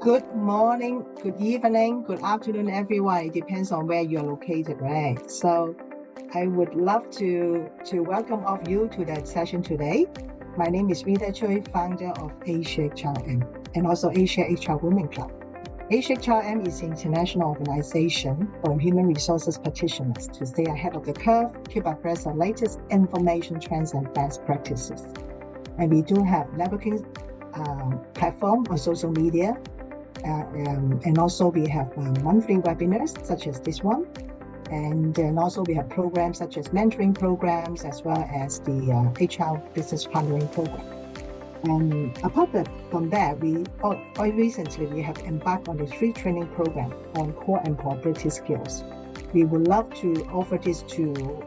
Good morning, good evening, good afternoon, everyone. It depends on where you're located, right? So I would love to welcome all of you to that session today. My name is Rita Choi, founder of A-Shake-HRM and also A-Shake HR Women Club. A-Shake-HRM is an international organization for human resources practitioners to stay ahead of the curve, keep abreast of latest information trends and best practices. And we do have networking platform on social media. And also we have monthly webinars such as this one. And then also we have programs such as mentoring programs as well as the HR business partnering program. And apart from that, recently we have embarked on a free training program on core employability skills. We would love to offer this to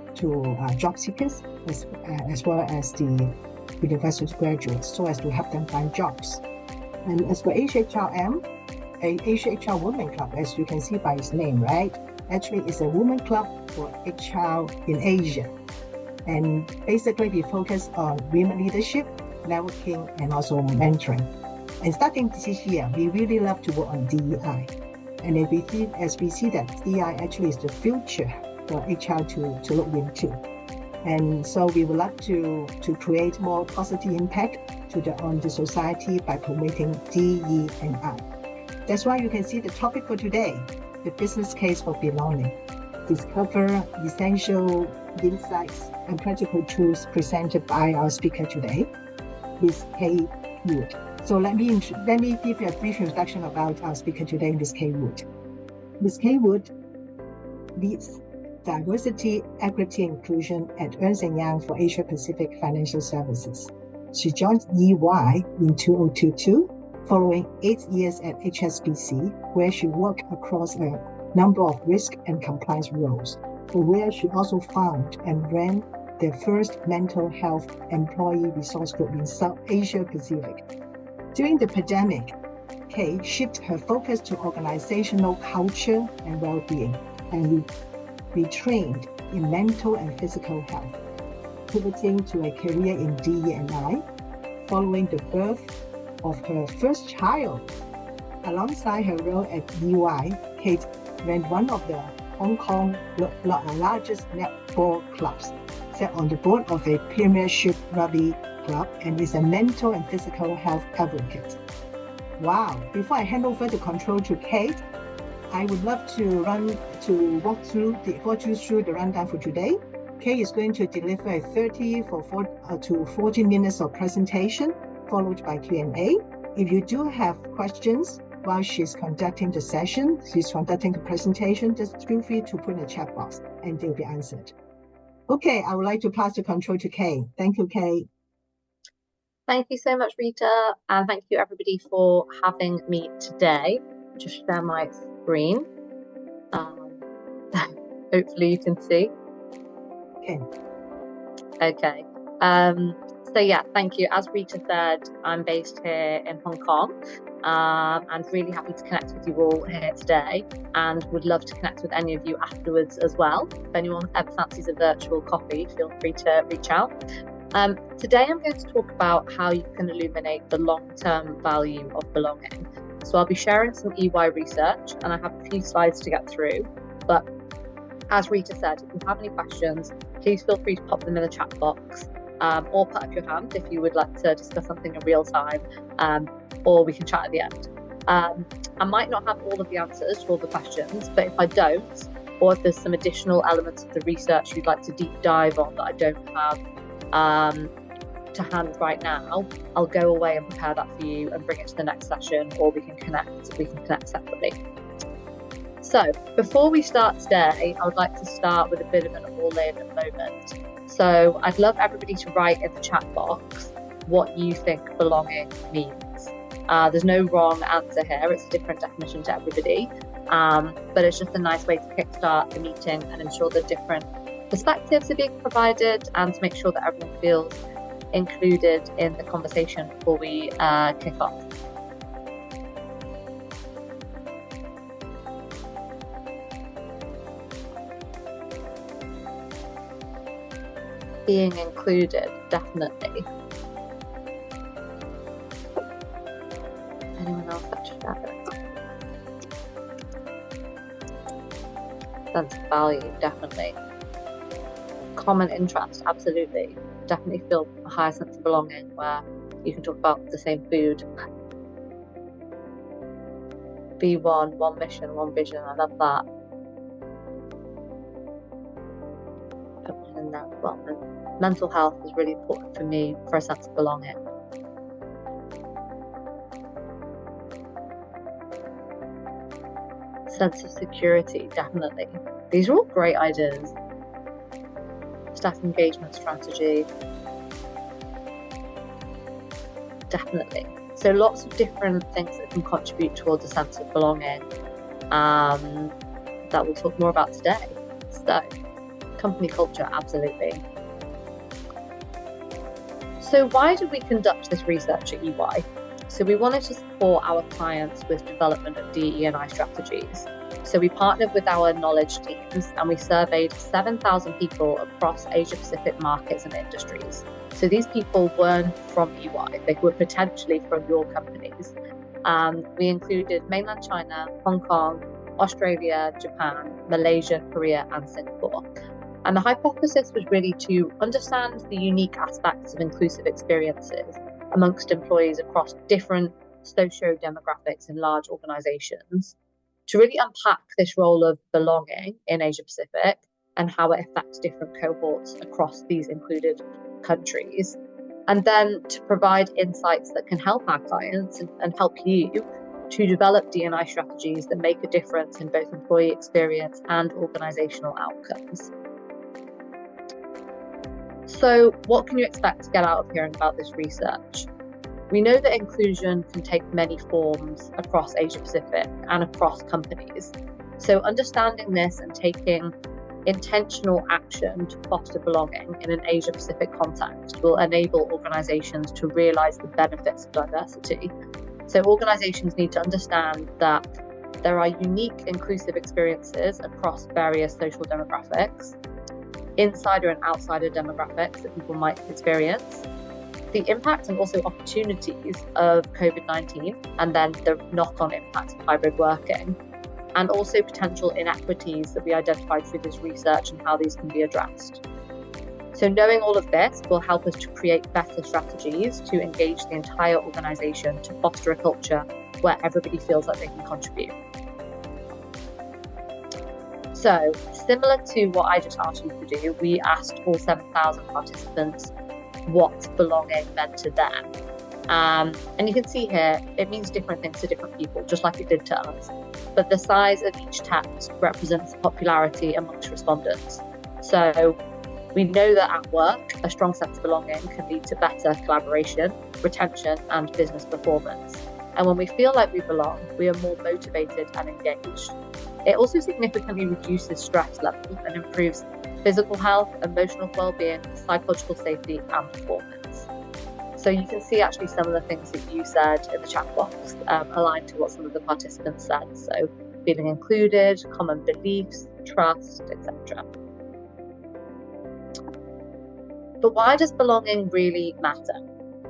job seekers as well as the university graduates so as to help them find jobs. And as for A-Shake-HRM, A-Shake-HR Women Club, as you can see by its name, right? Actually, it's a women club for HR in Asia. And basically, we focus on women leadership, networking, and also mentoring. And starting this year, we really love to work on DEI. And as we see that DEI actually is the future for HR to look into. And so we would like to create more positive impact on the society by promoting DE&I. That's why you can see the topic for today, the business case for belonging. Discover essential insights and practical tools presented by our speaker today, Ms. Kay Wood. So let me give you a brief introduction about our speaker today, Ms. Kay Wood. Ms. Kay Wood leads Diversity, Equity, Inclusion at Ernst & Young for Asia Pacific Financial Services. She joined EY in 2022, following 8 years at HSBC, where she worked across a number of risk and compliance roles, where she also founded and ran the first mental health employee resource group in South Asia Pacific. During the pandemic, Kay shifted her focus to organizational culture and well-being, and retrained in mental and physical health, pivoting to a career in DE&I following the birth of her first child. Alongside her role at EY, Kate ran one of the Hong Kong largest netball clubs, sat on the board of a Premiership Rugby club, and is a mental and physical health advocate. Wow! Before I hand over the control to Kate, I would love to walk you through the rundown for today. Kay is going to deliver a 30 to 40 minutes of presentation, followed by Q&A. If you do have questions while she's conducting the presentation, just feel free to put in the chat box and they'll be answered. Okay, I would like to pass the control to Kay. Thank you, Kay. Thank you so much, Rita, and thank you everybody for having me today. Just share my screen. Hopefully you can see. Okay. So yeah, thank you. As Rita said, I'm based here in Hong Kong. And really happy to connect with you all here today, and would love to connect with any of you afterwards as well. If anyone ever fancies a virtual coffee, feel free to reach out. Today I'm going to talk about how you can illuminate the long-term value of belonging. So I'll be sharing some EY research, and I have a few slides to get through. But as Rita said, if you have any questions, please feel free to pop them in the chat box, or put up your hand if you would like to discuss something in real time, or we can chat at the end. I might not have all of the answers to all the questions, but if I don't, or if there's some additional elements of the research you'd like to deep dive on that I don't have to hand right now, I'll go away and prepare that for you and bring it to the next session, or we can connect separately. So before we start today, I would like to start with a bit of an all-in moment. So I'd love everybody to write in the chat box what you think belonging means. There's no wrong answer here, it's a different definition to everybody, but it's just a nice way to kickstart the meeting and ensure that different perspectives are being provided, and to make sure that everyone feels included in the conversation before we kick off. Being included, definitely. Anyone else that should have it? Sense of value, definitely. Common interest, absolutely. Definitely feel a higher sense of belonging where you can talk about the same food. Be one mission, one vision. I love that. Put one in there as well. And mental health is really important for me for a sense of belonging. Sense of security, definitely. These are all great ideas. Staff engagement strategy, definitely. So lots of different things that can contribute towards a sense of belonging that we'll talk more about today. So company culture, absolutely. So why did we conduct this research at EY? So we wanted to support our clients with development of DE&I strategies. So we partnered with our knowledge teams and we surveyed 7,000 people across Asia Pacific markets and industries. So these people weren't from EY, they were potentially from your companies. We included mainland China, Hong Kong, Australia, Japan, Malaysia, Korea, and Singapore. And the hypothesis was really to understand the unique aspects of inclusive experiences amongst employees across different socio-demographics in large organizations, to really unpack this role of belonging in Asia Pacific and how it affects different cohorts across these included countries, and then to provide insights that can help our clients and help you to develop D&I strategies that make a difference in both employee experience and organizational outcomes. So what can you expect to get out of hearing about this research? We know that inclusion can take many forms across Asia Pacific and across companies. So understanding this and taking intentional action to foster belonging in an Asia Pacific context will enable organizations to realize the benefits of diversity. So organizations need to understand that there are unique inclusive experiences across various social demographics, insider and outsider demographics that people might experience, the impact and also opportunities of COVID-19, and then the knock-on impacts of hybrid working, and also potential inequities that we identified through this research and how these can be addressed. So knowing all of this will help us to create better strategies to engage the entire organization to foster a culture where everybody feels like they can contribute. So similar to what I just asked you to do, we asked all 7,000 participants what belonging meant to them. And you can see here, it means different things to different people, just like it did to us. But the size of each text represents popularity amongst respondents. So we know that at work, a strong sense of belonging can lead to better collaboration, retention, and business performance. And when we feel like we belong, we are more motivated and engaged. It also significantly reduces stress levels and improves physical health, emotional well-being, psychological safety, and performance. So you can see actually some of the things that you said in the chat box aligned to what some of the participants said. So feeling included, common beliefs, trust, etc. But why does belonging really matter?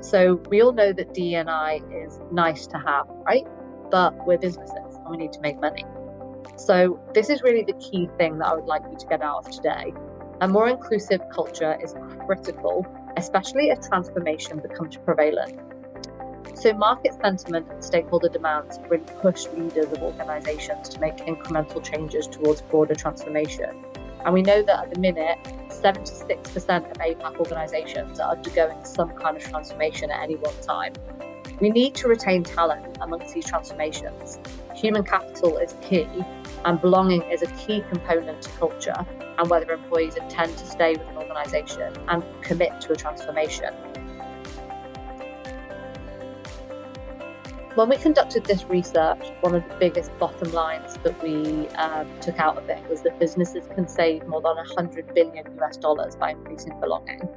So we all know that D&I is nice to have, right? But we're businesses and we need to make money. So this is really the key thing that I would like you to get out of today. A more inclusive culture is critical, especially if transformation becomes prevalent. So market sentiment and stakeholder demands really push leaders of organizations to make incremental changes towards broader transformation. And we know that at the minute, 76% of APAC organizations are undergoing some kind of transformation at any one time. We need to retain talent amongst these transformations. Human capital is key, and belonging is a key component to culture and whether employees intend to stay with an organization and commit to a transformation. When we conducted this research, one of the biggest bottom lines that we took out of it was that businesses can save more than $100 billion by increasing belonging.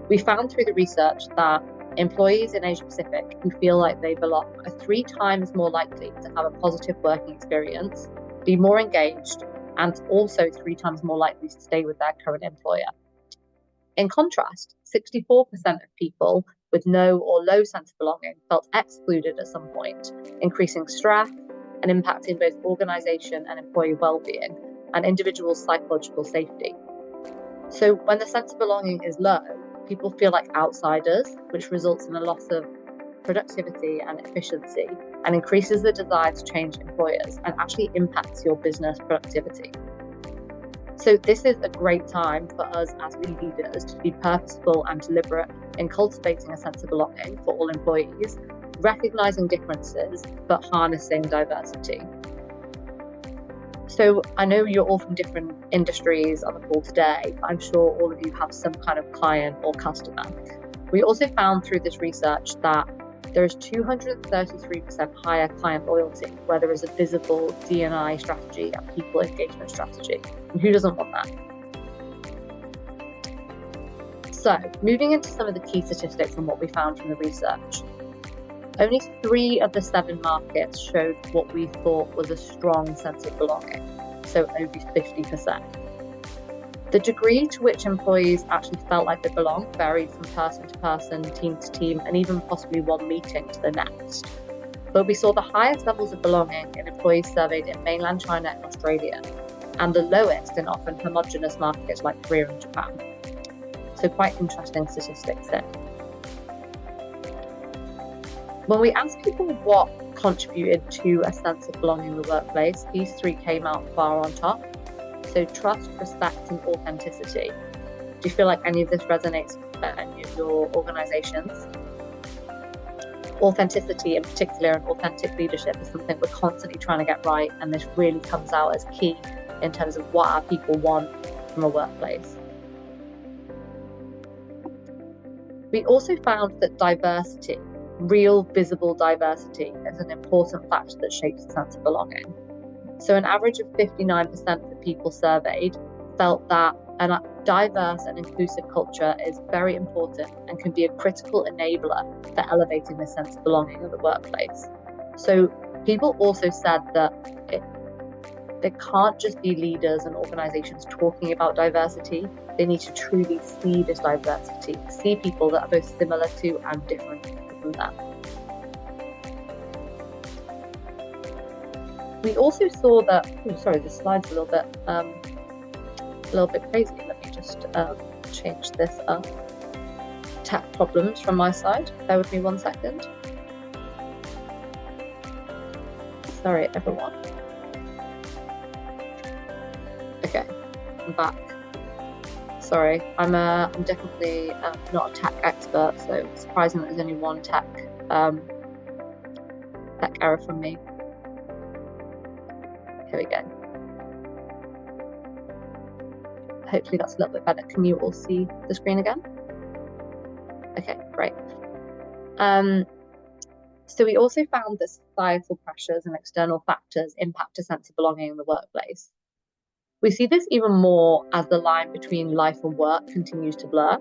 We found through the research that employees in Asia Pacific who feel like they belong are 3 times more likely to have a positive working experience, be more engaged, and also 3 times more likely to stay with their current employer. In contrast, 64% of people with no or low sense of belonging felt excluded at some point, increasing stress and impacting both organisation and employee well-being. and individuals' psychological safety. So when the sense of belonging is low, people feel like outsiders, which results in a loss of productivity and efficiency and increases the desire to change employers and actually impacts your business productivity. So this is a great time for us as leaders to be purposeful and deliberate in cultivating a sense of belonging for all employees, recognizing differences, but harnessing diversity. So I know you're all from different industries on the call today, but I'm sure all of you have some kind of client or customer. We also found through this research that there is 233% higher client loyalty where there is a visible D&I strategy and people engagement strategy. And who doesn't want that? So moving into some of the key statistics and what we found from the research. Only 3 of the 7 markets showed what we thought was a strong sense of belonging, so over 50%. The degree to which employees actually felt like they belonged varied from person to person, team to team, and even possibly one meeting to the next. But we saw the highest levels of belonging in employees surveyed in mainland China and Australia, and the lowest in often homogenous markets like Korea and Japan. So quite interesting statistics there. When we asked people what contributed to a sense of belonging in the workplace, these 3 came out far on top. So trust, respect, and authenticity. Do you feel like any of this resonates with any of your organizations? Authenticity in particular and authentic leadership is something we're constantly trying to get right, and this really comes out as key in terms of what our people want from a workplace. We also found that diversity, real visible diversity, is an important factor that shapes the sense of belonging. So an average of 59% of the people surveyed felt that a diverse and inclusive culture is very important and can be a critical enabler for elevating the sense of belonging in the workplace. So people also said that there can't just be leaders and organizations talking about diversity. They need to truly see this diversity, see people that are both similar to and different from them. We also saw that, the slide's a little bit crazy. Let me just change this up. Tech problems from my side. Bear with me 1 second. Sorry, everyone. Okay, I'm back. Sorry, I'm definitely not a tech expert, so it's surprising that there's only one tech error from me. Here we go. Hopefully that's a little bit better. Can you all see the screen again? Okay, great. So we also found that societal pressures and external factors impact a sense of belonging in the workplace. We see this even more as the line between life and work continues to blur.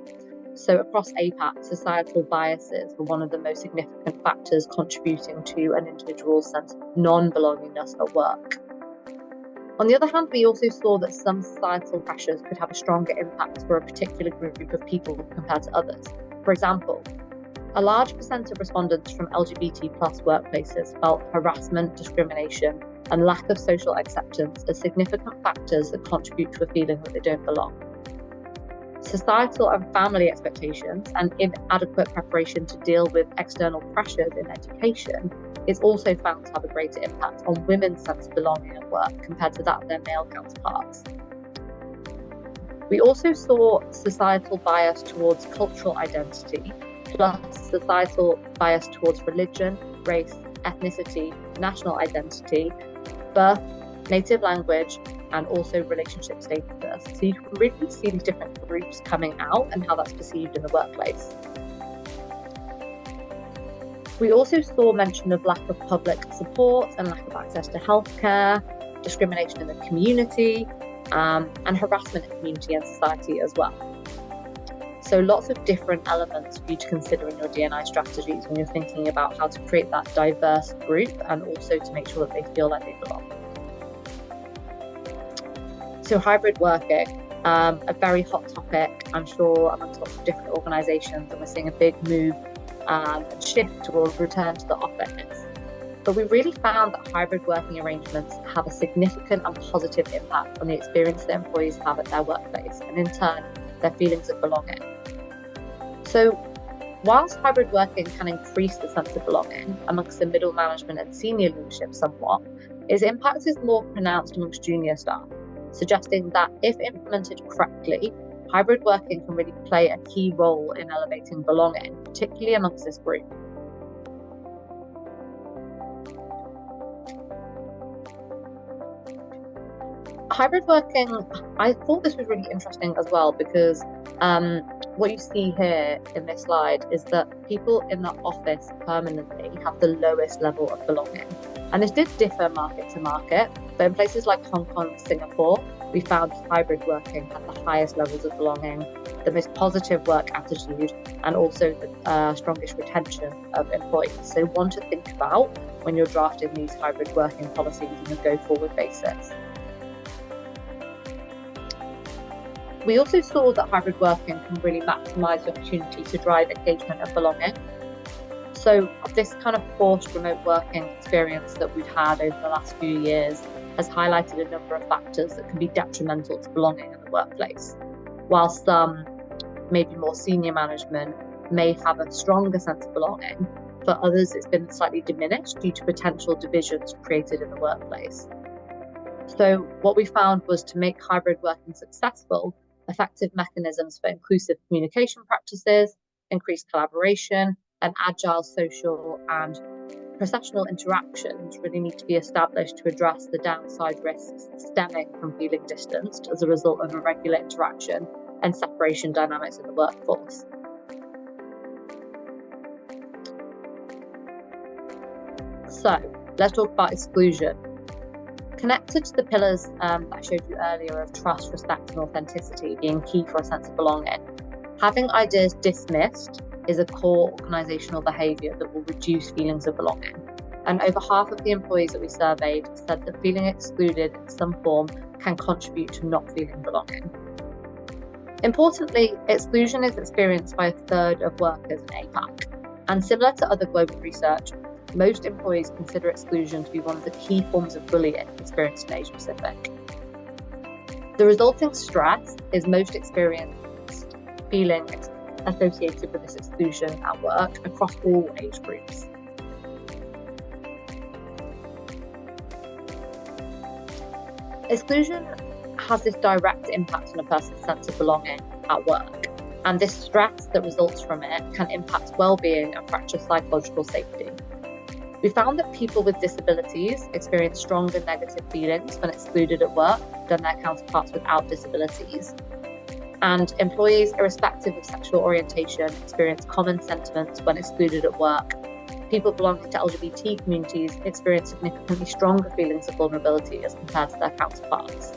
So across APAC, societal biases were one of the most significant factors contributing to an individual's sense of non-belongingness at work. On the other hand, we also saw that some societal pressures could have a stronger impact for a particular group of people compared to others. For example, a large percent of respondents from LGBT+ workplaces felt harassment, discrimination, and lack of social acceptance as significant factors that contribute to a feeling that they don't belong. Societal and family expectations and inadequate preparation to deal with external pressures in education is also found to have a greater impact on women's sense of belonging at work compared to that of their male counterparts. We also saw societal bias towards cultural identity, plus societal bias towards religion, race, ethnicity, national identity, birth, native language, and also relationship status. So you can really see these different groups coming out and how that's perceived in the workplace. We also saw mention of lack of public support and lack of access to healthcare, discrimination in the community, and harassment in community and society as well. So lots of different elements for you to consider in your D&I strategies when you're thinking about how to create that diverse group and also to make sure that they feel like they belong. So hybrid working, a very hot topic, I'm sure, amongst lots of different organisations, and we're seeing a big move and shift towards return to the office. But we really found that hybrid working arrangements have a significant and positive impact on the experience that employees have at their workplace, and in turn, their feelings of belonging. So, whilst hybrid working can increase the sense of belonging amongst the middle management and senior leadership somewhat, its impact is more pronounced amongst junior staff, suggesting that if implemented correctly, hybrid working can really play a key role in elevating belonging, particularly amongst this group. Hybrid working, I thought this was really interesting as well, because what you see here in this slide is that people in the office permanently have the lowest level of belonging. And this did differ market to market, but in places like Hong Kong and Singapore, we found hybrid working had the highest levels of belonging, the most positive work attitude, and also the strongest retention of employees. So one to think about when you're drafting these hybrid working policies on a go-forward basis. We also saw that hybrid working can really maximise the opportunity to drive engagement and belonging. So this kind of forced remote working experience that we've had over the last few years has highlighted a number of factors that can be detrimental to belonging in the workplace. While some, maybe more senior management, may have a stronger sense of belonging, for others it's been slightly diminished due to potential divisions created in the workplace. So what we found was, to make hybrid working successful, effective mechanisms for inclusive communication practices, increased collaboration, and agile social and professional interactions really need to be established to address the downside risks stemming from feeling distanced as a result of irregular interaction and separation dynamics in the workforce. So let's talk about exclusion. Connected to the pillars that I showed you earlier of trust, respect, and authenticity being key for a sense of belonging, having ideas dismissed is a core organisational behaviour that will reduce feelings of belonging. And over half of the employees that we surveyed said that feeling excluded in some form can contribute to not feeling belonging. Importantly, exclusion is experienced by a third of workers in APAC. And similar to other global research, most employees consider exclusion to be one of the key forms of bullying experienced in Asia Pacific. The resulting stress is most experienced feeling associated with this exclusion at work across all age groups. Exclusion has this direct impact on a person's sense of belonging at work, and this stress that results from it can impact well-being and fracture psychological safety. We found that people with disabilities experience stronger negative feelings when excluded at work than their counterparts without disabilities. And employees, irrespective of sexual orientation, experience common sentiments when excluded at work. People belonging to LGBT communities experience significantly stronger feelings of vulnerability as compared to their counterparts.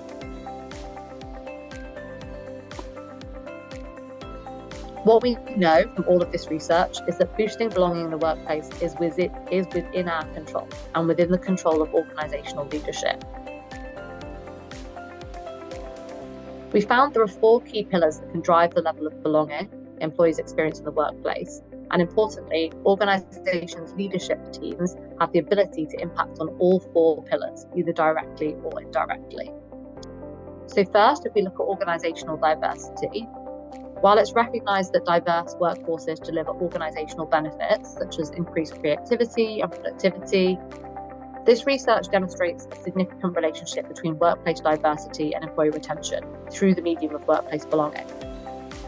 What we know from all of this research is that boosting belonging in the workplace is within our control and within the control of organisational leadership. We found there are 4 key pillars that can drive the level of belonging employees experience in the workplace. And importantly, organisations' leadership teams have the ability to impact on all 4 pillars, either directly or indirectly. So first, if we look at organisational diversity, while it's recognised that diverse workforces deliver organisational benefits, such as increased creativity and productivity, this research demonstrates a significant relationship between workplace diversity and employee retention through the medium of workplace belonging.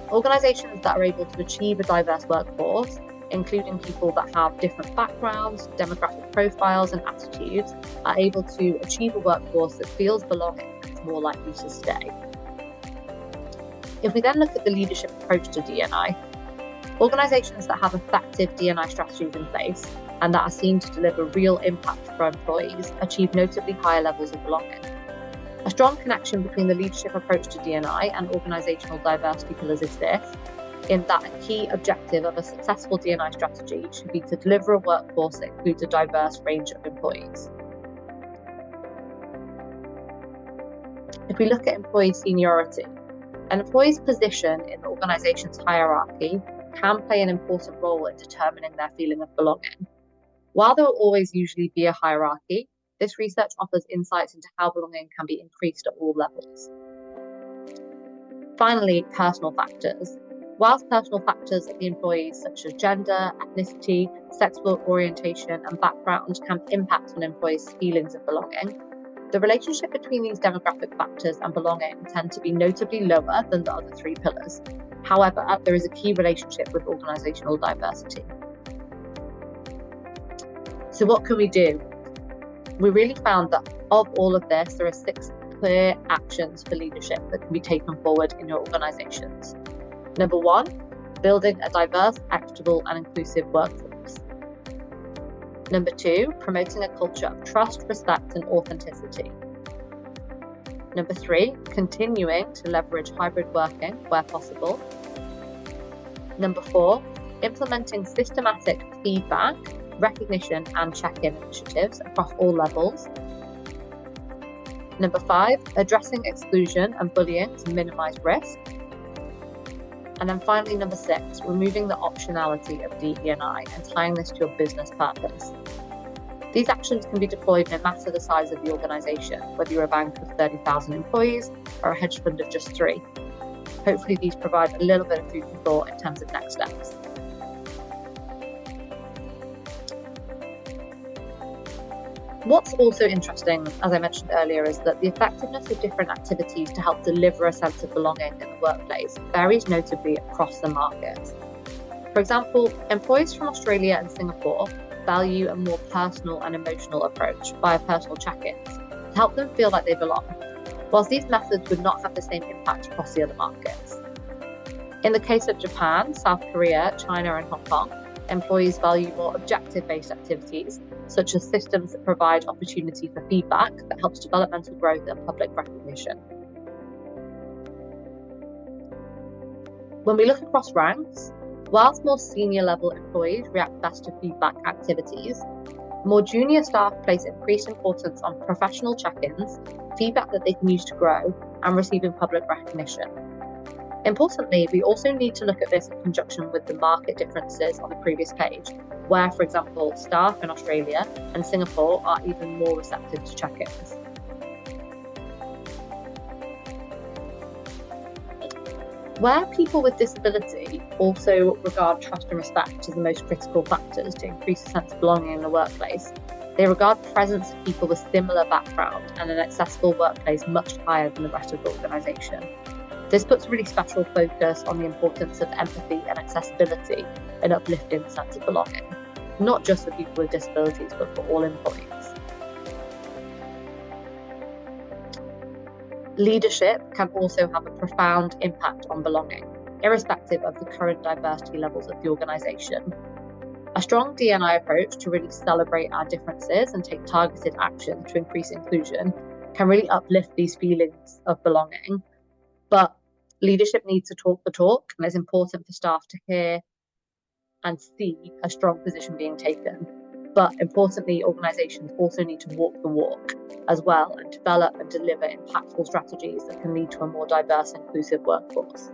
Organisations that are able to achieve a diverse workforce, including people that have different backgrounds, demographic profiles, and attitudes, are able to achieve a workforce that feels belonging and is more likely to stay. If we then look at the leadership approach to D&I, organisations that have effective D&I strategies in place and that are seen to deliver real impact for employees achieve notably higher levels of belonging. A strong connection between the leadership approach to D&I and organisational diversity pillars exists, in that a key objective of a successful D&I strategy should be to deliver a workforce that includes a diverse range of employees. If we look at employee seniority, an employee's position in the organisation's hierarchy can play an important role in determining their feeling of belonging. While there will always usually be a hierarchy, this research offers insights into how belonging can be increased at all levels. Finally, personal factors. Whilst personal factors of the employees such as gender, ethnicity, sexual orientation and background can impact on employees' feelings of belonging, the relationship between these demographic factors and belonging tend to be notably lower than the other three pillars. However, there is a key relationship with organisational diversity. So what can we do? We really found that of all of this, there are 6 clear actions for leadership that can be taken forward in your organisations. Number 1, building a diverse, equitable and inclusive workforce. Number 2, promoting a culture of trust, respect and authenticity. Number 3, continuing to leverage hybrid working where possible. Number 4, implementing systematic feedback, recognition and check-in initiatives across all levels. Number 5, addressing exclusion and bullying to minimise risk. And then finally, number 6, removing the optionality of DE&I and tying this to your business purpose. These actions can be deployed no matter the size of the organisation, whether you're a bank of 30,000 employees or a hedge fund of just 3. Hopefully these provide a little bit of food for thought in terms of next steps. What's also interesting, as I mentioned earlier, is that the effectiveness of different activities to help deliver a sense of belonging in the workplace varies notably across the market. For example, employees from Australia and Singapore value a more personal and emotional approach via personal check-ins to help them feel like they belong, whilst these methods would not have the same impact across the other markets. In the case of Japan, South Korea, China and Hong Kong, employees value more objective-based activities, such as systems that provide opportunity for feedback that helps developmental growth and public recognition. When we look across ranks, whilst more senior level employees react best to feedback activities, more junior staff place increased importance on professional check-ins, feedback that they can use to grow, and receiving public recognition. Importantly, we also need to look at this in conjunction with the market differences on the previous page, where, for example, staff in Australia and Singapore are even more receptive to check-ins. Where people with disability also regard trust and respect as the most critical factors to increase a sense of belonging in the workplace, they regard the presence of people with similar background and an accessible workplace much higher than the rest of the organisation. This puts really special focus on the importance of empathy and accessibility in uplifting the sense of belonging, not just for people with disabilities, but for all employees. Leadership can also have a profound impact on belonging, irrespective of the current diversity levels of the organisation. A strong D&I approach to really celebrate our differences and take targeted action to increase inclusion can really uplift these feelings of belonging. But leadership needs to talk the talk, and it's important for staff to hear and see a strong position being taken. But importantly, organisations also need to walk the walk as well and develop and deliver impactful strategies that can lead to a more diverse and inclusive workforce.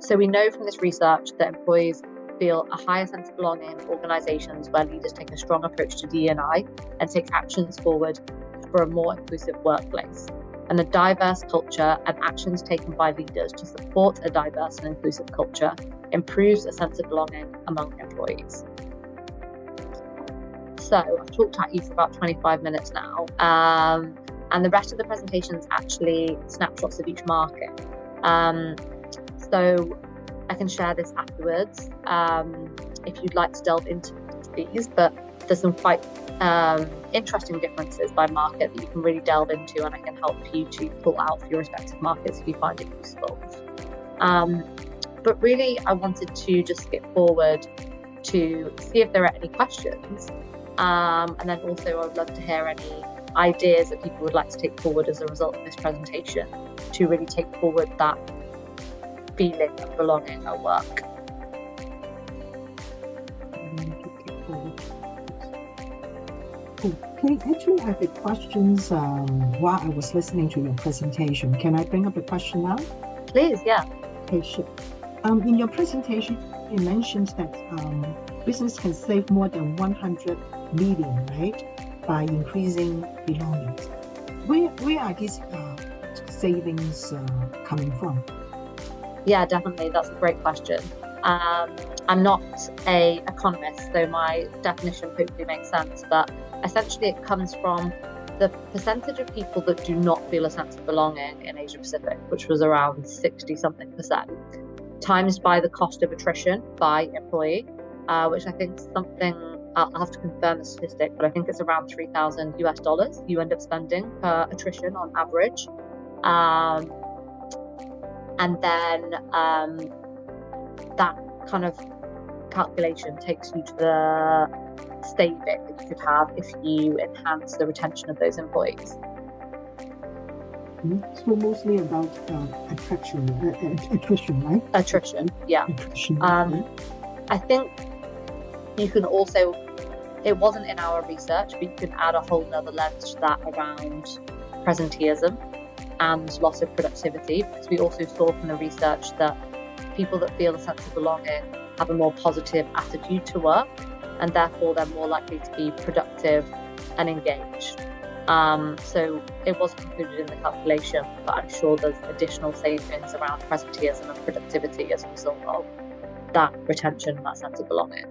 So we know from this research that employees feel a higher sense of belonging in organisations where leaders take a strong approach to D&I and take actions forward for a more inclusive workplace. And a diverse culture and actions taken by leaders to support a diverse and inclusive culture improves a sense of belonging among employees. So I've talked at you for about 25 minutes now, and the rest of the presentation is actually snapshots of each market. So I can share this afterwards if you'd like to delve into these, but there's some quite interesting differences by market that you can really delve into, and I can help you to pull out for your respective markets if you find it useful. But really, I wanted to just skip forward to see if there are any questions, and then also I would love to hear any ideas that people would like to take forward as a result of this presentation to really take forward that feeling of belonging at work. Okay, actually, I have the questions while I was listening to your presentation. Can I bring up a question now? Please, yeah. Okay, sure. In your presentation, you mentioned that business can save more than 100 million, right, by increasing belongings. Where are these savings coming from? Yeah, definitely. That's a great question. I'm not an economist, so my definition hopefully makes sense, but essentially it comes from the percentage of people that do not feel a sense of belonging in Asia Pacific, which was around 60 something percent, times by the cost of attrition by employee, which I think is something, I'll have to confirm the statistic, but I think it's around $3,000 you end up spending per attrition on average. And then that kind of calculation takes you to the saving that you could have if you enhance the retention of those employees. So mostly about attrition, right? Attrition, yeah. Attrition. I think you can also, it wasn't in our research, but you can add a whole nother lens to that around presenteeism and loss of productivity, because we also saw from the research that people that feel a sense of belonging have a more positive attitude to work, and therefore they're more likely to be productive and engaged. So it wasn't included in the calculation, but I'm sure there's additional savings around presenteeism and productivity as a result of that retention and that sense of belonging.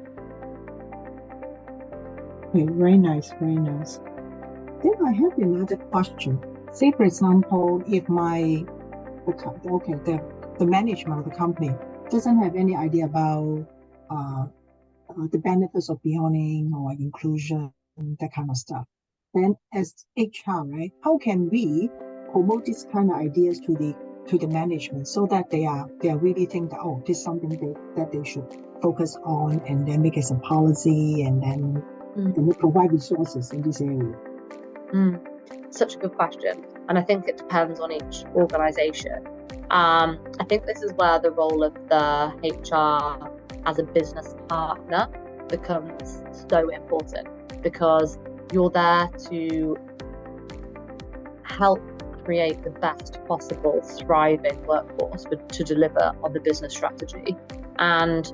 Okay, very nice, very nice. Then I have another question. Say, for example, if the management of the company doesn't have any idea about the benefits of belonging or inclusion, that kind of stuff, then as HR, right, how can we promote these kind of ideas to the management so that they are really think that, oh, this is something that they should focus on, and then make it a policy, and then we provide resources in this area? Such a good question, and I think it depends on each organisation. I think this is where the role of the HR as a business partner becomes so important, because you're there to help create the best possible thriving workforce to deliver on the business strategy. And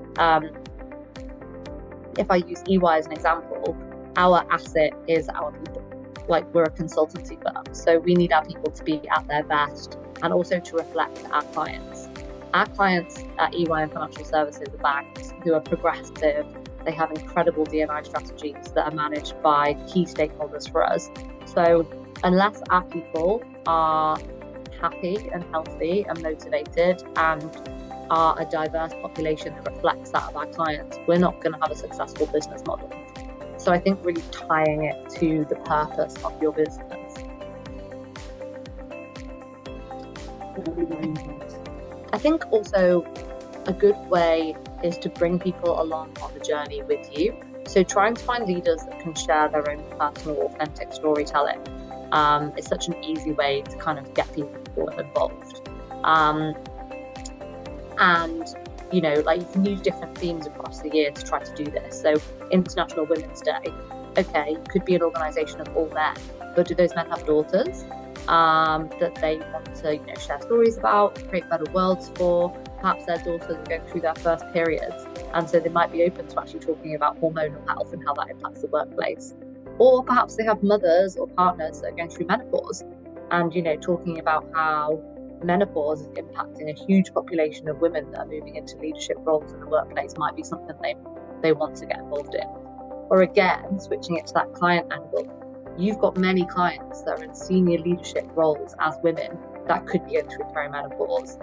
if I use EY as an example, our asset is our people. Like, we're a consultancy firm, so we need our people to be at their best and also to reflect our clients. Our clients at EY and Financial Services are banks who are progressive. They have incredible D&I strategies that are managed by key stakeholders for us. So unless our people are happy and healthy and motivated and are a diverse population that reflects that of our clients, we're not going to have a successful business model. So I think really tying it to the purpose of your business. I think also a good way is to bring people along on the journey with you. So trying to find leaders that can share their own personal, authentic storytelling is such an easy way to kind of get people involved. And you know, like, you can use different themes across the year to try to do this. So International Women's Day, okay, could be an organisation of all men, but do those men have daughters that they want to, you know, share stories about, create better worlds for? Perhaps their daughters are going through their first periods, and so they might be open to actually talking about hormonal health and how that impacts the workplace. Or perhaps they have mothers or partners that are going through menopause, and, you know, talking about how menopause is impacting a huge population of women that are moving into leadership roles in the workplace might be something they want to get involved in. Or again, switching it to that client angle, you've got many clients that are in senior leadership roles as women that could be going through perimenopause,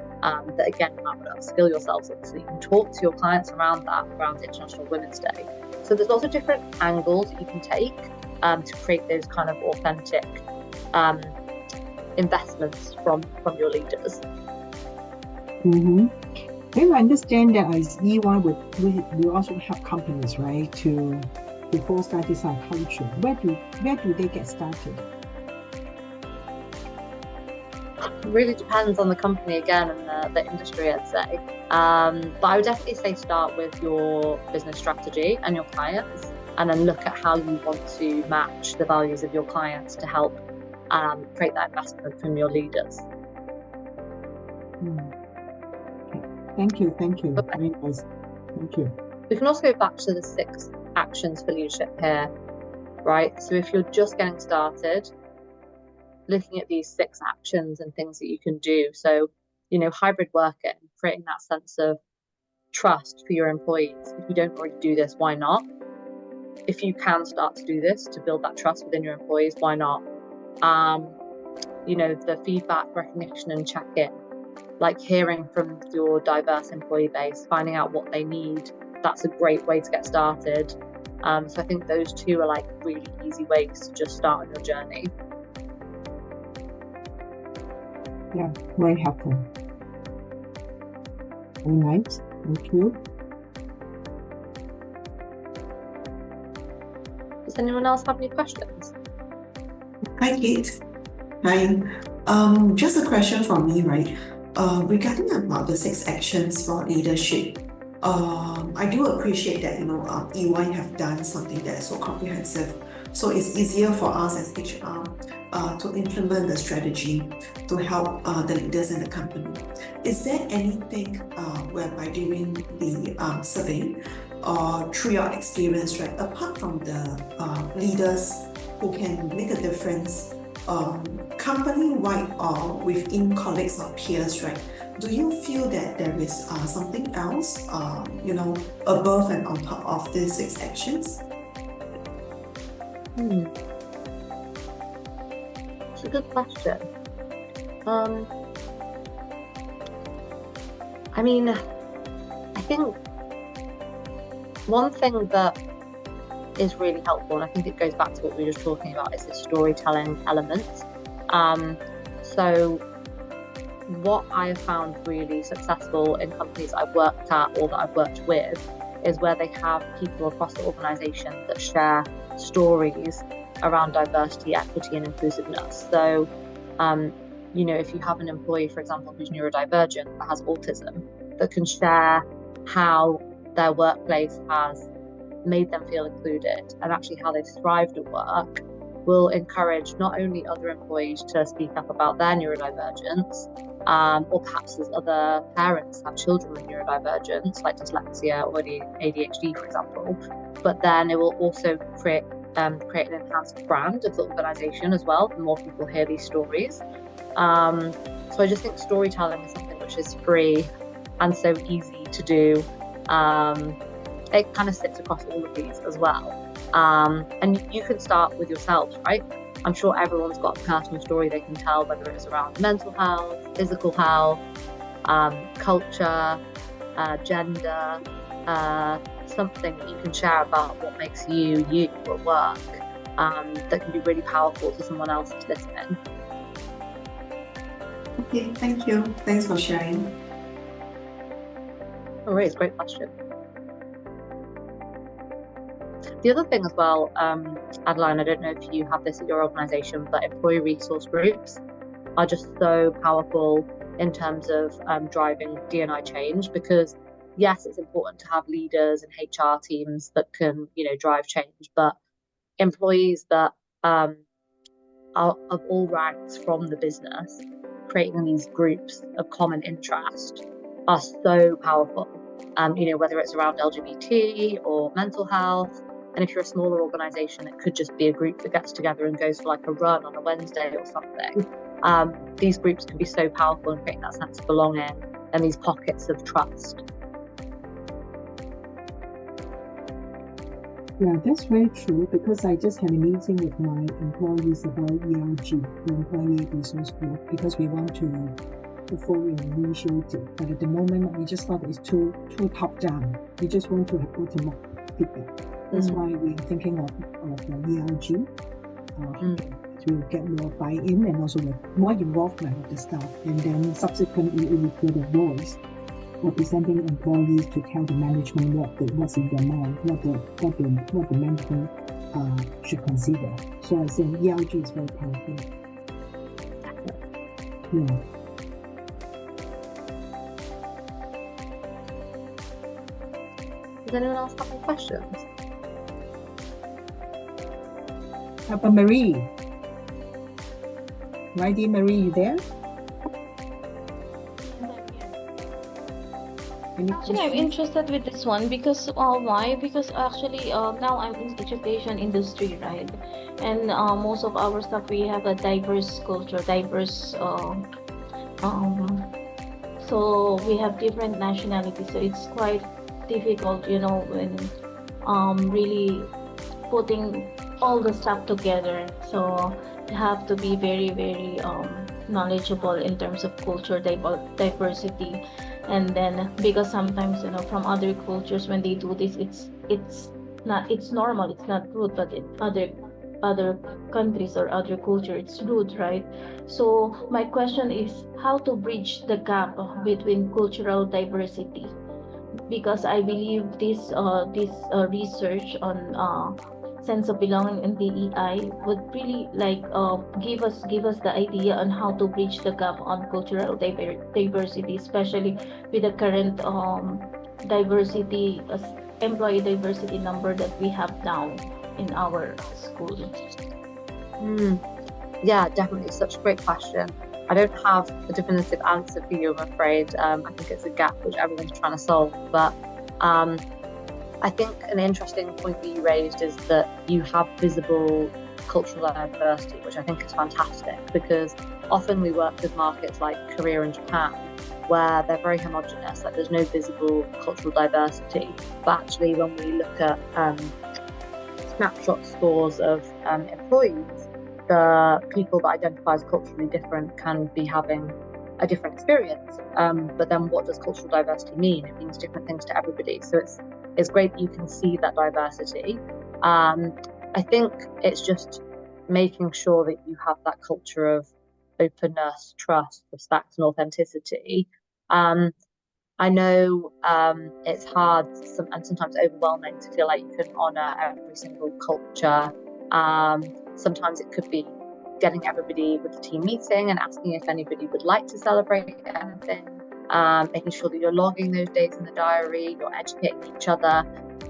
that again, you might want to upskill yourselves on, so you can talk to your clients around that, around International Women's Day. So there's lots of different angles that you can take to create those kind of authentic investments from your leaders. Then I understand that as EY, we also help companies, right, to foster this culture. Where do they get started? It really depends on the company again and the industry, I'd say. But I would definitely say start with your business strategy and your clients, and then look at how you want to match the values of your clients to help create that investment from your leaders. Okay. Thank you. Very nice. Thank you. We can also go back to the 6 actions for leadership here, right? So if you're just getting started, looking at these 6 actions and things that you can do. So, hybrid working, creating that sense of trust for your employees. If you don't already do this, why not? If you can start to do this to build that trust within your employees, why not? The feedback, recognition, and check-in, like hearing from your diverse employee base, finding out what they need. That's a great way to get started. So I think those 2 are like really easy ways to just start on your journey. Yeah, very helpful. Very nice. Thank you. Does anyone else have any questions? Hi, Kate. Hi. Just a question from me, right? Regarding about the 6 actions for leadership, I do appreciate that EY have done something that is so comprehensive, so it's easier for us as HR to implement the strategy to help the leaders in the company. Is there anything whereby during the survey or through your experience, right, apart from the leaders who can make a difference company-wide or within colleagues or peers, right? Do you feel that there is something else, above and on top of these 6 actions? It's a good question. I think one thing that is really helpful, and I think it goes back to what we were just talking about, is the storytelling element. So what I have found really successful in companies I've worked at or that I've worked with is where they have people across the organisation that share stories around diversity, equity and inclusiveness. So, if you have an employee, for example, who's neurodivergent but has autism, that can share how their workplace has made them feel included and actually how they've thrived at work, will encourage not only other employees to speak up about their neurodivergence, or perhaps as other parents have children with neurodivergence, like dyslexia or ADHD, for example, but then it will also create an enhanced brand of the organisation as well. The more people hear these stories. So I just think storytelling is something which is free and so easy to do. It kind of sits across all of these as well. And you can start with yourselves, right? I'm sure everyone's got a personal story they can tell, whether it's around mental health, physical health, culture, gender, something that you can share about what makes you at work, that can be really powerful to someone else that's listening. Okay, thank you. Thanks for sharing. Oh, right, it's a great question. The other thing as well, Adeline, I don't know if you have this at your organisation, but employee resource groups are just so powerful in terms of driving D&I change, because yes, it's important to have leaders and HR teams that can, drive change, but employees that are of all ranks from the business, creating these groups of common interest are so powerful. Whether it's around LGBT or mental health. And if you're a smaller organisation, it could just be a group that gets together and goes for like a run on a Wednesday or something. These groups can be so powerful in creating that sense of belonging and these pockets of trust. Yeah, that's very true, because I just had a meeting with my employees about ERG, the Employee Resource Group, because we want to follow an initiative. But at the moment, we just thought it's too top down. We just want to have bottom-up feedback. That's why we're thinking of ERG to get more buy-in and also more involvement of the staff, and then subsequently it will create a voice representing employees to tell the management what's in their mind, what the management should consider. So I think ERG is very powerful. Yeah. Does anyone else have any questions? How about Marie? Righty, Marie, you there? Any Actually, I'm questions? interested with this one because why? Because actually now I'm in education industry, right? And most of our stuff we have a diverse culture, diverse um so we have different nationalities. So it's quite difficult, when really putting all the stuff together. So you have to be very, very knowledgeable in terms of culture diversity. And then because sometimes from other cultures when they do this, it's normal, it's not rude, but in other countries or other culture it's rude, right? So my question is how to bridge the gap between cultural diversity, because I believe this research on sense of belonging and DEI would really like give us the idea on how to bridge the gap on cultural diversity, especially with the current diversity employee diversity number that we have now in our school. Hmm. Yeah, definitely. Such a great question. I don't have a definitive answer for you, I'm afraid. I think it's a gap which everyone's trying to solve. But I think an interesting point that you raised is that you have visible cultural diversity, which I think is fantastic because often we work with markets like Korea and Japan where they're very homogenous, like there's no visible cultural diversity. But actually, when we look at snapshot scores of employees, the people that identify as culturally different can be having a different experience. But then what does cultural diversity mean? It means different things to everybody. So it's great that you can see that diversity. I think it's just making sure that you have that culture of openness, trust, respect, and authenticity. I know it's hard and sometimes overwhelming to feel like you can honour every single culture. Sometimes it could be getting everybody with the team meeting and asking if anybody would like to celebrate anything, making sure that you're logging those days in the diary, you're educating each other.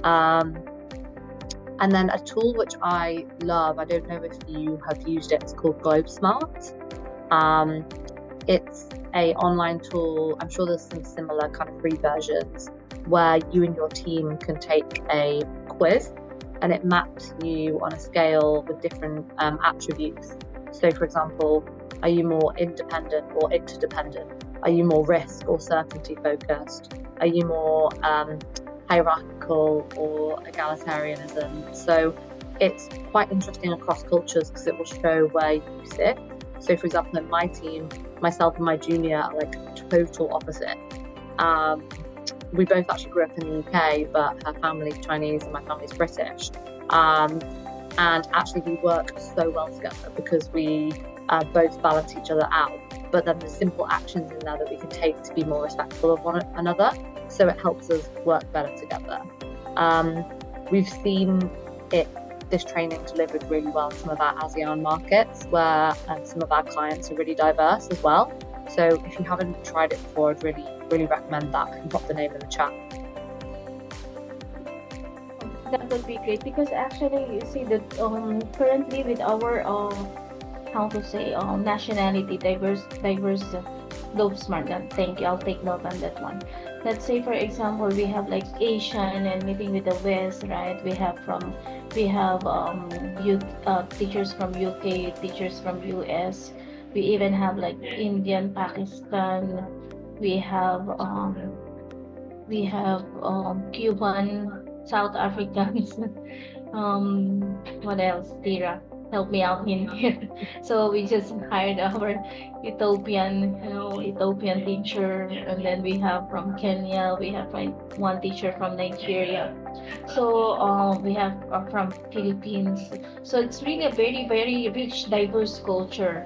And then a tool which I love, I don't know if you have used it, it's called GlobeSmart. It's a online tool. I'm sure there's some similar kind of free versions where you and your team can take a quiz and it maps you on a scale with different attributes. So for example, are you more independent or interdependent? Are you more risk or certainty focused? Are you more hierarchical or egalitarianism? So it's quite interesting across cultures because it will show where you sit. So for example, in my team, myself and my junior are like total opposite. We both actually grew up in the UK, but her family's Chinese and my family's British. And actually we work so well together because we both balance each other out. But then there's simple actions in there that we can take to be more respectful of one another. So it helps us work better together. We've seen this training delivered really well in some of our ASEAN markets where some of our clients are really diverse as well. So if you haven't tried it before, I'd really recommend that. I can pop the name in the chat. That would be great because actually you see that currently with our how to say nationality diverse GlobeSmart. Thank you. I'll take note on that one. Let's say for example we have like Asian and meeting with the West, right? We have teachers from UK, teachers from US. We even have like Indian, Pakistan. We have Cuban, South Africans. What else? Tira, help me out in here. So we just hired our Ethiopian teacher, and then we have from Kenya. We have one teacher from Nigeria. So we have from Philippines. So it's really a very very rich, diverse culture,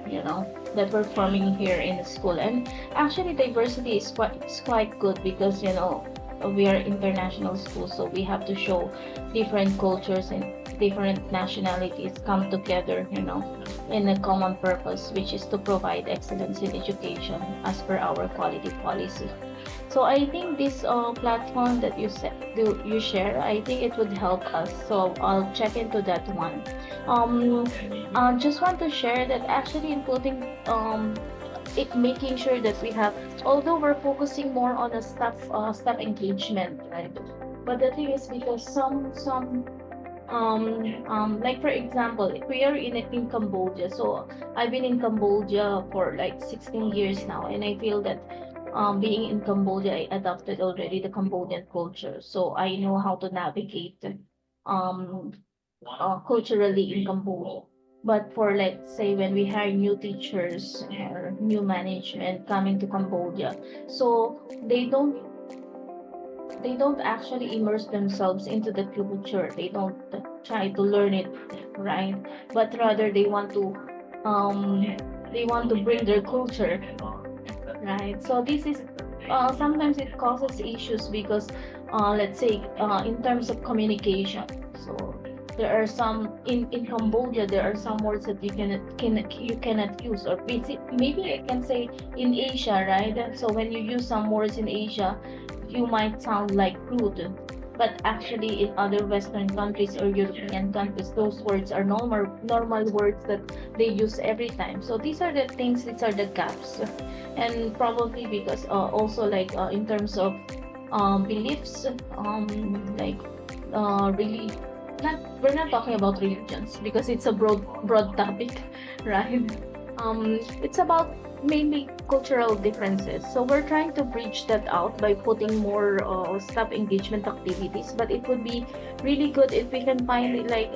that we're forming here in the school. And actually, diversity is quite good because we are international school, so we have to show different cultures and different nationalities come together, in a common purpose, which is to provide excellence in education as per our quality policy. So I think this platform that you share, I think it would help us. So I'll check into that one. I just want to share that actually in putting making sure that we have, although we're focusing more on a staff engagement, right? But the thing is, because some like for example, if we are in Cambodia, so I've been in Cambodia for like 16 years now, and I feel that being in Cambodia, I adopted already the Cambodian culture, so I know how to navigate um culturally in Cambodia. But for, let's say, when we hire new teachers or new management coming to Cambodia, so they don't actually immerse themselves into the culture. They don't try to learn it, right? But rather um they want to bring their culture, right? So this is sometimes it causes issues because let's say in terms of communication. So there are some in Cambodia, there are some words that you cannot use, or maybe I can say in Asia, right? So when you use some words in Asia, you might sound like rude, but actually in other Western countries or European countries, those words are normal words that they use every time. So these are the things, these are the gaps, and probably because also like in terms of beliefs, like really not, we're not talking about religions because it's a broad topic, right? It's about mainly cultural differences. So we're trying to bridge that out by putting more staff engagement activities. But it would be really good if we can find it like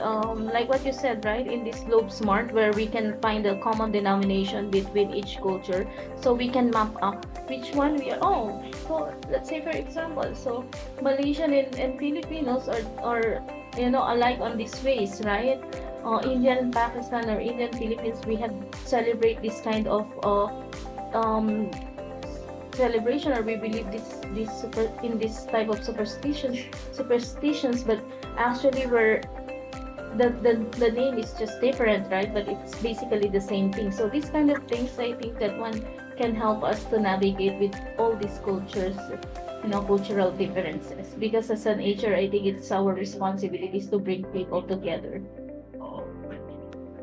what you said, right? In this Globe Smart, where we can find a common denomination between each culture, so we can map up which one we are. Oh, so let's say for example, so Malaysian and Filipinos are alike on these ways, right? Indian Pakistan or Indian Philippines, we have celebrate this kind of celebration, or we believe in this type of superstitions, but actually we're the name is just different, right? But it's basically the same thing. So these kind of things, I think that one can help us to navigate with all these cultures, cultural differences. Because as an HR, I think it's our responsibilities to bring people together.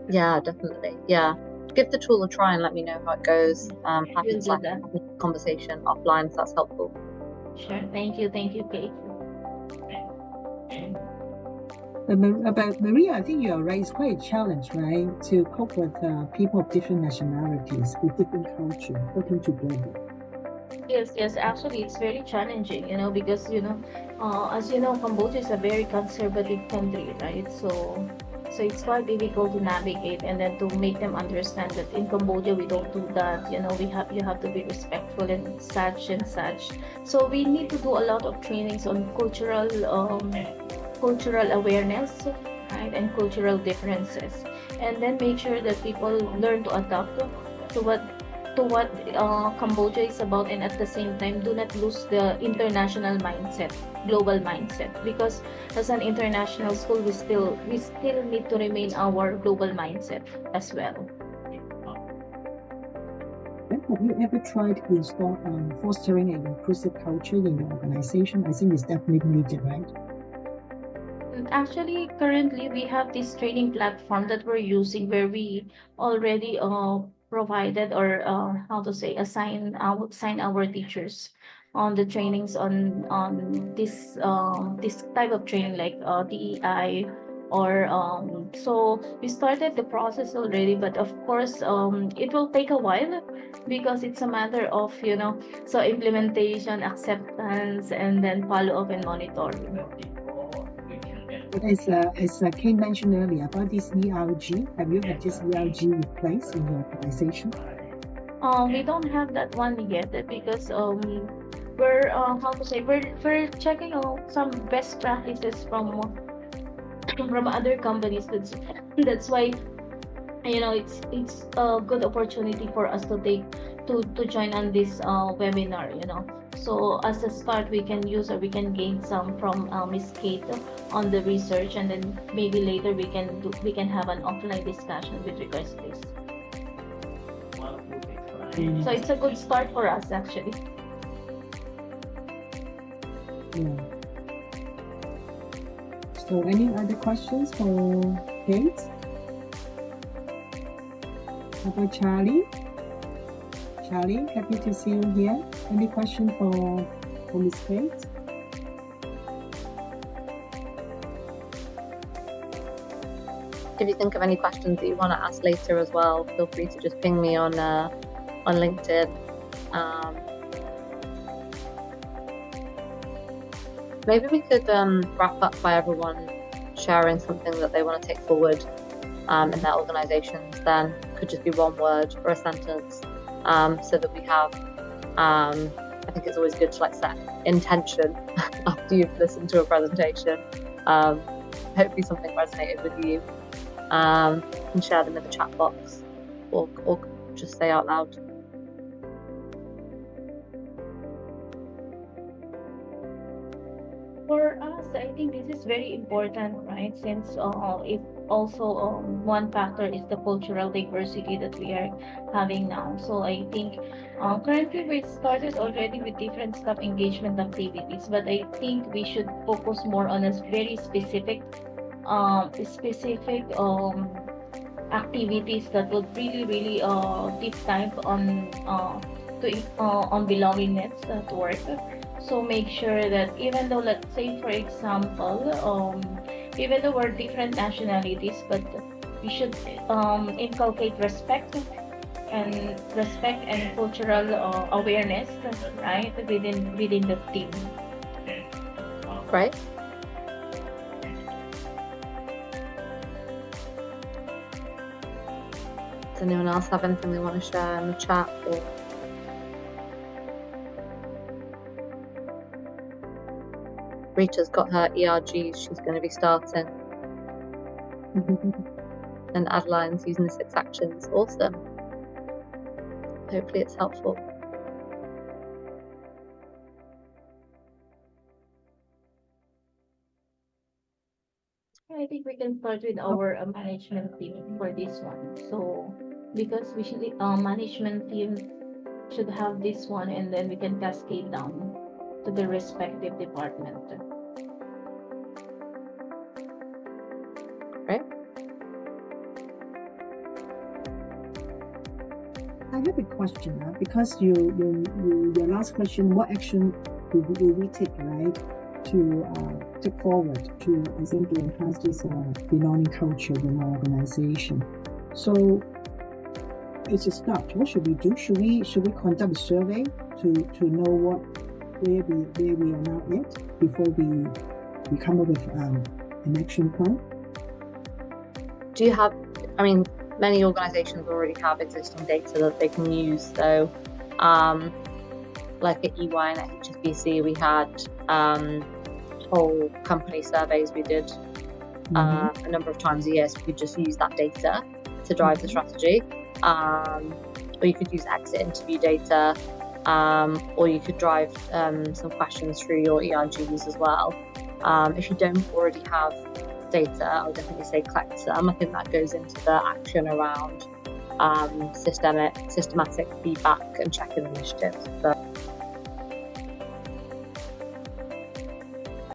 Yeah, definitely. Yeah. Give the tool a try and let me know how it goes. Happy We'll to do have that. a conversation offline if that's helpful. Sure. Thank you, Kate. About Maria, I think you're right. It's quite a challenge, right, to cope with people of different nationalities, with different culture, working together. Yes. Actually, it's very challenging, because as you know, Cambodia is a very conservative country, right? So it's quite difficult to navigate and then to make them understand that in Cambodia we don't do that. You have to be respectful and such and such. So we need to do a lot of trainings on cultural awareness, right, and cultural differences, and then make sure that people learn to adapt to what Cambodia is about, and at the same time do not lose the international mindset, global mindset, because as an international school we still need to remain our global mindset as well. Have you ever tried to install fostering an inclusive culture in your organization? I think it's definitely needed, right? Actually, currently we have this training platform that we're using, where we already provided, or how to say, assign our teachers on the trainings on this type of training, like DEI, or so we started the process already, but of course it will take a while, because it's a matter of so implementation, acceptance, and then follow up and monitoring. But as Kate mentioned earlier about this ERG, have you had this ERG in place in your organization? We don't have that one yet, because we're how to say, we're checking out some best practices from other companies. That's why it's a good opportunity for us to join on this webinar. So as a start, we can use, or we can gain some from Miss Kate on the research, and then maybe later we can have an offline discussion with regards to this. So it's a good start for us, actually. Yeah. So any other questions for Kate? How about Charlie? Charlie, happy to see you here. Any question for Ms. Kate? If you think of any questions that you want to ask later as well, feel free to just ping me on LinkedIn. Maybe we could wrap up by everyone sharing something that they want to take forward in their organisations. Then could just be one word or a sentence, so that we have. I think it's always good to like set intention after you've listened to a presentation. Hopefully something resonated with you. And share them in the chat box, or just say out loud. For us, I think this is very important, right? Since it also one factor is the cultural diversity that we are having now. So I think currently we started already with different staff engagement activities, but I think we should focus more on a very specific activities that would really deep dive on belongingness at work. So make sure that even though, let's say for example, even though we're different nationalities, but we should inculcate respect and cultural awareness, right, within the team. Right. Does anyone else have anything they want to share in the chat? Or... Rita's got her ERGs she's going to be starting. And Adeline's using the 6 actions. Awesome. Hopefully it's helpful. I think we can start with our management team for this one. So because we should management team should have this one, and then we can cascade down to the respective department. Right. I have a question, because your last question, what action will we take, right, to take forward to, I think, to enhance this belonging culture in our organization. So it's a start. What should we do? Should we conduct a survey to know where we are now at before we come up with an action plan? Do you have, I mean, many organizations already have existing data that they can use. So like at EY and at HSBC, we had whole company surveys we did a number of times a year, so we could just use that data to drive the strategy. Or you could use exit interview data, or you could drive some questions through your ERGs as well. If you don't already have data, I would definitely say collect some. I think that goes into the action around systematic feedback and check-in initiatives. But